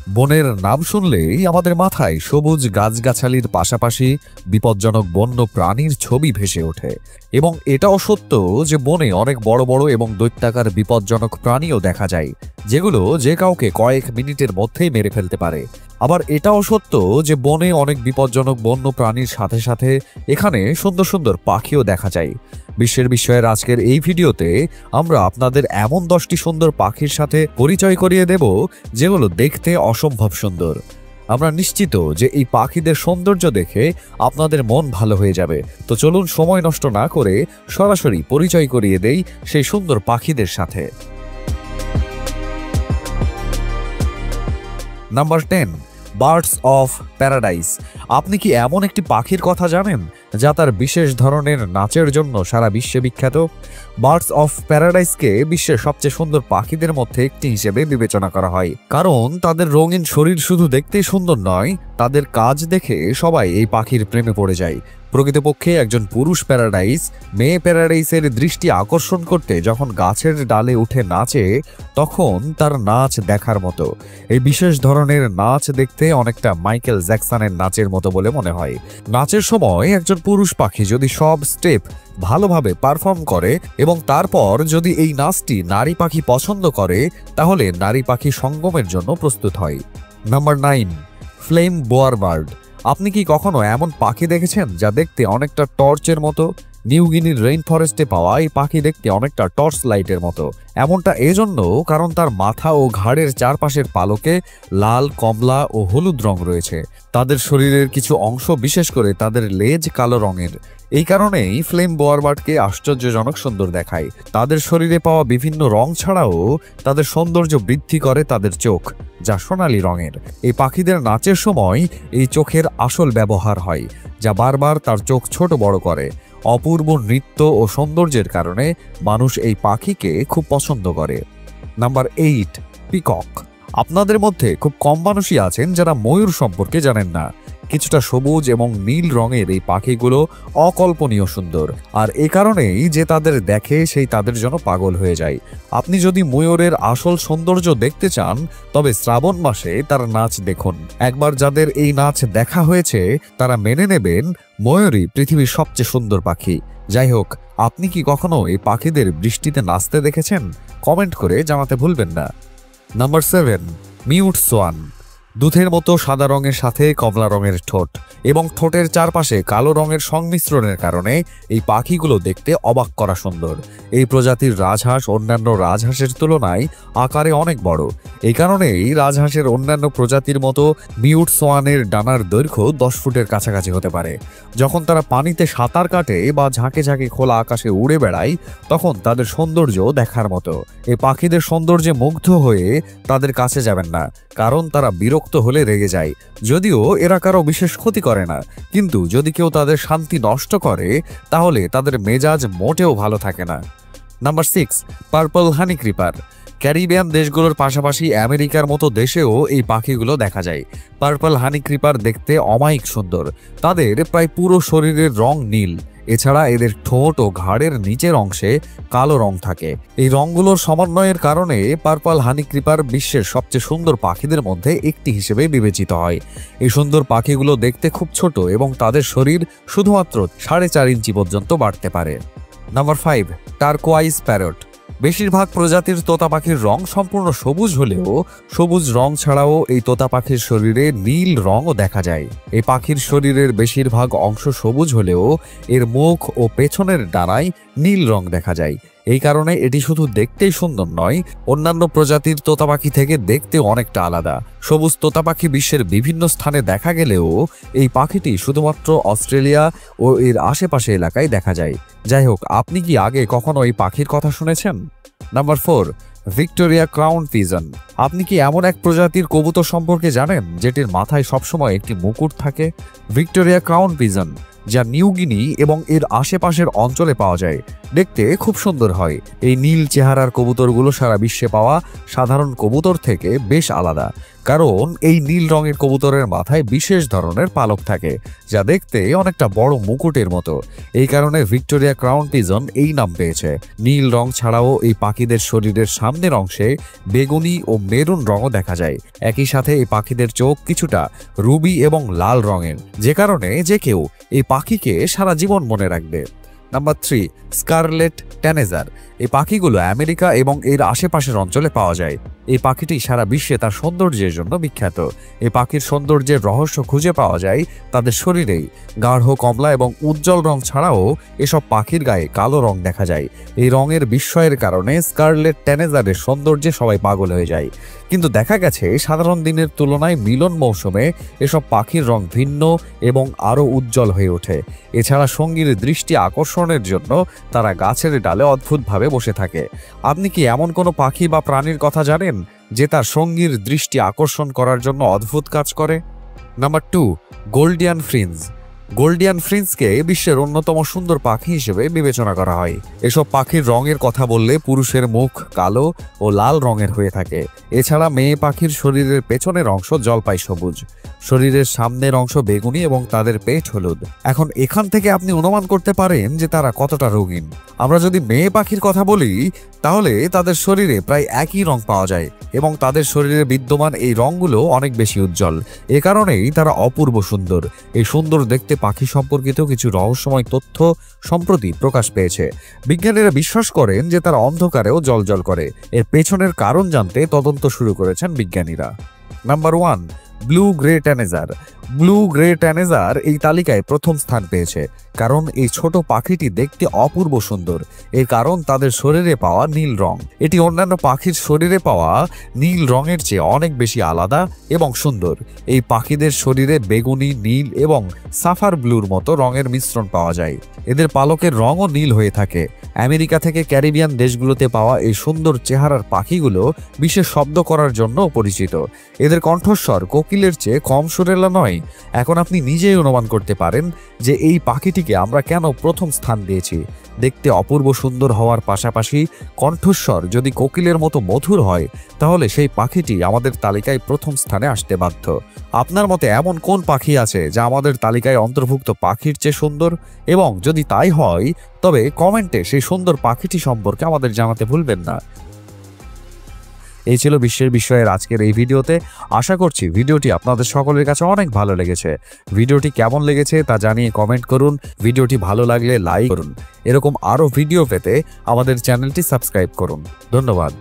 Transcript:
বনের নাম শুনলেই আমাদের মাথায় সবুজ গাছগাছালির পাশাপাশি বিপজ্জনক বন্য প্রাণীর ছবি ভেসে ওঠে। এবং এটাও সত্য যে বনে অনেক বড় বড় এবং দৈত্যাকার বিপজ্জনক প্রাণীও দেখা যায়, যেগুলো যে কাউকে কয়েক মিনিটের মধ্যেই মেরে ফেলতে পারে। আবার এটাও সত্য যে বনে অনেক বিপজ্জনক বন্য প্রাণীর সাথে সাথে এখানে সুন্দর সুন্দর পাখিও দেখা যায়। বিশ্বের বিস্ময়ের আজকের এই ভিডিওতে আমরা আপনাদের এমন 10টি সুন্দর পাখির সাথে পরিচয় করিয়ে দেব যেগুলো দেখতে অসম্ভব সুন্দর। আমরা নিশ্চিত যে এই পাখিদের সৌন্দর্য দেখে আপনাদের মন ভালো হয়ে যাবে। তো চলুন সময় নষ্ট না করে সরাসরি পরিচয় করিয়ে দেই সেই সুন্দর পাখিদের সাথে। Number 10, birds of paradise. আপনি কি এমন একটি পাখির কথা জানেন যা তার বিশেষ ধরনের নাচের জন্য সারা বিশ্বে বিখ্যাত? বার্ডস অফ প্যারাডাইসকে বিশ্বের সবচেয়ে সুন্দর পাখিদের মধ্যে একটি হিসেবে বিবেচনা করা হয়, কারণ তাদের রঙিন শরীর শুধু দেখতেই সুন্দর নয়, তাদের কাজ দেখে সবাই এই পাখির প্রেমে পড়ে যায়। প্রকৃতপক্ষে একজন পুরুষ প্যারাডাইস মেয়ে প্যারাডাইসের দৃষ্টি আকর্ষণ করতে যখন গাছের ডালে উঠে নাচে, তখন তার নাচ দেখার মতো। এই বিশেষ ধরনের নাচ দেখতে অনেকটা মাইকেল জ্যাকসনের নাচের মতো বলে মনে হয়। নাচের সময় একজন পুরুষ পাখি যদি সব স্টেপ ভালোভাবে পারফর্ম করে এবং তারপর যদি এই নাচটি নারী পাখি পছন্দ করে, তাহলে নারী পাখি সঙ্গমের জন্য প্রস্তুত হয়। Number 9, flame Boer bird. আপনি কি কখনো এমন পাখি দেখেছেন যা দেখতে অনেকটা টর্চের মতো? নিউ গিনির রেইন ফরেস্টে পাওয়া এই পাখি দেখতে অনেকটা টর্চ লাইটের মতো। এমনটা এজন্য কারণ তার মাথা ও ঘাড়ের চারপাশের পালকে লাল, কমলা ও হলুদ রং রয়েছে। তাদের শরীরের কিছু অংশ, বিশেষ করে তাদের লেজ, কালো রঙের। এই কারণেই ফ্লেম বোয়ার বার্ডকে আশ্চর্যজনক সুন্দর দেখায়। তাদের শরীরে পাওয়া বিভিন্ন রং ছাড়াও তাদের সৌন্দর্য বৃদ্ধি করে তাদের চোখ, যা সোনালী রঙের। এই পাখিদের নাচের সময় এই চোখের আসল ব্যবহার হয়, যা বারবার তার চোখ ছোট বড় করে। অপূর্ব নৃত্য ও সৌন্দর্যের কারণে মানুষ এই পাখিকে খুব পছন্দ করে। Number 8, peacock. আপনাদের মধ্যে খুব কম মানুষই আছেন যারা ময়ূর সম্পর্কে জানেন না। কিছুটা সবুজ এবং নীল রঙের এই পাখিগুলো অকল্পনীয় সুন্দর, আর এ কারণেই যে তাদের দেখে সেই তাদের জন্য পাগল হয়ে যায়। আপনি যদি ময়ূরের আসল সৌন্দর্য দেখতে চান, তবে শ্রাবণ মাসে তার নাচ দেখুন। একবার যাদের এই নাচ দেখা হয়েছে তারা মেনে নেবেন ময়ূরই পৃথিবীর সবচেয়ে সুন্দর পাখি। যাই হোক, আপনি কি কখনো এই পাখিদের বৃষ্টিতে নাচতে দেখেছেন? কমেন্ট করে জানাতে ভুলবেন না। Number 7, mute swan. দুধের মতো সাদা রঙের সাথে কমলা রঙের ঠোঁট এবং ঠোঁটের চারপাশে কালো রঙের সংমিশ্রণের কারণে এই পাখিগুলো দেখতে অবাক করা সুন্দর। এই প্রজাতির রাজহাঁস অন্যান্য রাজহাঁসের তুলনায় আকারে অনেক বড়। এই কারণেই রাজহাঁসের অন্যান্য প্রজাতির মতো মিউট সোয়ানের ডানার দৈর্ঘ্য 10 ফুটের কাছাকাছি হতে পারে। যখন তারা পানিতে সাঁতার কাটে বা ঝাঁকে ঝাঁকে খোলা আকাশে উড়ে বেড়ায়, তখন তাদের সৌন্দর্য দেখার মতো। এই পাখিদের সৌন্দর্যে মুগ্ধ হয়ে তাদের কাছে যাবেন না, কারণ তারা বিরক্ত হলে রেগে যায়। যদিও এরা কারো বিশেষ ক্ষতি করে না, কিন্তু যদি কেউ তাদের শান্তি নষ্ট করে তাহলে তাদের মেজাজ মোটেও ভালো থাকে না। নাম্বার 6, পার্পল হানি ক্রিপার। ক্যারিবিয়ান দেশগুলোর পাশাপাশি আমেরিকার মতো দেশেও এই পাখিগুলো দেখা যায়। পার্পল হানি ক্রিপার দেখতে অমায়িক সুন্দর। তাদের প্রায় পুরো শরীরের রং নীল। এছাড়া এদের ঠোঁট ও ঘাড়ের নিচের অংশে কালো রং থাকে। এই রংগুলোর সমন্বয়ের কারণে পার্পল হানি ক্রিপার বিশ্বের সবচেয়ে সুন্দর পাখিদের মধ্যে একটি হিসেবে বিবেচিত হয়। এই সুন্দর পাখিগুলো দেখতে খুব ছোট এবং তাদের শরীর শুধুমাত্র 4.5 ইঞ্চি পর্যন্ত বাড়তে পারে। Number 5, turquoise parrot. বেশিরভাগ প্রজাতির তোতা পাখির রং সম্পূর্ণ সবুজ হলেও সবুজ রং ছাড়াও এই তোতা পাখির শরীরে নীল রঙও দেখা যায়। এই পাখির শরীরের বেশিরভাগ অংশ সবুজ হলেও এর মুখ ও পেছনের ডানায় নীল রং দেখা যায়। এই কারণে এটি শুধু দেখতেই সুন্দর নয়, অন্যান্য প্রজাতির তোতা পাখি থেকে দেখতে অনেকটা আলাদা। সবুজ তোতা পাখি বিশ্বের বিভিন্ন স্থানে দেখা গেলেও এই পাখিটি শুধুমাত্র অস্ট্রেলিয়া ও এর আশেপাশে এলাকায় দেখা যায়। যাই হোক, আপনি কি আগে কখনো এই পাখির কথা শুনেছেন? Number 4, Victoria crown pigeon. আপনি কি এমন এক প্রজাতির কবুতর সম্পর্কে জানেন যেটির মাথায় সবসময় একটি মুকুট থাকে? ভিক্টোরিয়া ক্রাউন পিজন, যা নিউ গিনি এবং এর আশেপাশের অঞ্চলে পাওয়া যায়, দেখতে খুব সুন্দর হয়। এই নীল চেহারার কবুতরগুলো সারা বিশ্বে পাওয়া সাধারণ কবুতর থেকে বেশ আলাদা। কারণ এই নীল রঙের কবুতরের মাথায় বিশেষ ধরনের পালক থাকে, যা দেখতে অনেকটা বড় মুকুটের মতো। এই কারণে ভিক্টোরিয়া ক্রাউন পিজন এই নাম পেয়েছে। নীল রং ছাড়াও এই পাখিদের শরীরের সামনের অংশে বেগুনি ও মেরুন রঙও দেখা যায়। একই সাথে এই পাখিদের চোখ কিছুটা রুবি এবং লাল রঙের, যে কারণে যে কেউ এই পাখিকে সারা জীবন মনে রাখবে। Number 3, scarlet tanager. এই পাখিগুলো আমেরিকা এবং এর আশেপাশের অঞ্চলে পাওয়া যায়। এই পাখিটি সারা বিশ্বে তার সৌন্দর্যের জন্য বিখ্যাত। এই পাখির সৌন্দর্যের রহস্য খুঁজে পাওয়া যায় তাদের শরীরেই। গাঢ় কমলা এবং উজ্জ্বল রং ছাড়াও এসব পাখির গায়ে কালো রং দেখা যায়। এই রঙের বিস্ময়ের কারণে স্কারলেট ট্যানেজারের সৌন্দর্যে সবাই পাগল হয়ে যায়। কিন্তু দেখা গেছে সাধারণ দিনের তুলনায় মিলন মৌসুমে এসব পাখির রং ভিন্ন এবং আরও উজ্জ্বল হয়ে ওঠে। এছাড়া সঙ্গীর দৃষ্টি আকর্ষণের জন্য তারা গাছের ডালে অদ্ভুতভাবে বসে থাকে। আপনি কি এমন কোনো পাখি বা প্রাণীর কথা জানেন যে তার সঙ্গীর দৃষ্টি আকর্ষণ করার জন্য অদ্ভুত কাজ করে? Number 2, Gouldian fringe. গোল্ডিয়ান ফ্রিঞ্জকে বিশ্বের অন্যতম সুন্দর পাখি হিসেবে বিবেচনা করা হয়। এসব পাখির রঙের কথা বললে পুরুষের মুখ কালো ও লাল রঙের হয়ে থাকে। এছাড়া মেয়ে পাখির শরীরের পেছনের অংশ জলপাই সবুজ, শরীরের সামনের অংশ বেগুনি এবং তাদের পেট হলুদ। এখন এখান থেকে আপনি অনুমান করতে পারেন যে তারা কতটা রঙিন। আমরা যদি মেয়ে পাখির কথা বলি তাহলে তাদের শরীরে প্রায় একই রং পাওয়া যায় এবং তাদের শরীরে বিদ্যমান এই রঙগুলো অনেক বেশি উজ্জ্বল। এ কারণেই তারা অপূর্ব সুন্দর। এই সুন্দর দেখতে পাখি সম্পর্কিত কিছু রহস্যময় তথ্য সম্প্রতি প্রকাশ পেয়েছে। বিজ্ঞানীরা বিশ্বাস করেন যে তারা অন্ধকারেও জ্বলজ্বল করে। এর পেছনের কারণ জানতে তদন্ত শুরু করেছেন বিজ্ঞানীরা। Number 1, blue grey tanager. Blue grey tanager এই তালিকায় প্রথম স্থান পেয়েছে কারণ এই ছোট পাখিটি দেখতে অপূর্ব সুন্দর। এর কারণ তাদের শরীরে পাওয়া নীল রং। এটি অন্যান্য পাখির শরীরে পাওয়া নীল রঙের চেয়ে অনেক বেশি আলাদা এবং সুন্দর। এই পাখিদের শরীরে বেগুনি, নীল এবং সাফার ব্লুর মতো রঙের মিশ্রণ পাওয়া যায়। এদের পালকের রঙও নীল হয়ে থাকে। আমেরিকা থেকে ক্যারিবিয়ান দেশগুলোতে পাওয়া এই সুন্দর চেহারার পাখিগুলো বিশেষ শব্দ করার জন্য পরিচিত। এদের কণ্ঠস্বর কোকিলের চেয়ে কম সুরেলা নয়। এখন আপনি নিজেই অনুমান করতে পারেন যে এই পাখিটিকে আমরা কেন প্রথম স্থান দিয়েছি। দেখতে অপূর্ব সুন্দর হওয়ার পাশাপাশি কণ্ঠস্বর যদি কোকিলের মতো মধুর হয় তাহলে সেই পাখিটি আমাদের তালিকায় প্রথম স্থানে আসতে বাধ্য। আপনার মতে এমন কোন পাখি আছে যা আমাদের তালিকায় অন্তর্ভুক্ত পাখির চেয়ে সুন্দর? এবং যদি তাই হয় তবে কমেন্টে সেই সুন্দর পাখিটি সম্পর্কে আমাদের জানাতে ভুলবেন না। এই ছিল বিশ্বের বিষয়ের আজকের এই ভিডিওতে। আশা করছি ভিডিওটি আপনাদের সকলের কাছে অনেক ভালো লেগেছে। ভিডিওটি কেমন লেগেছে তা জানিয়ে কমেন্ট করুন। ভিডিওটি ভালো লাগলে লাইক করুন। এরকম আরও ভিডিও পেতে আমাদের চ্যানেলটি সাবস্ক্রাইব করুন। ধন্যবাদ।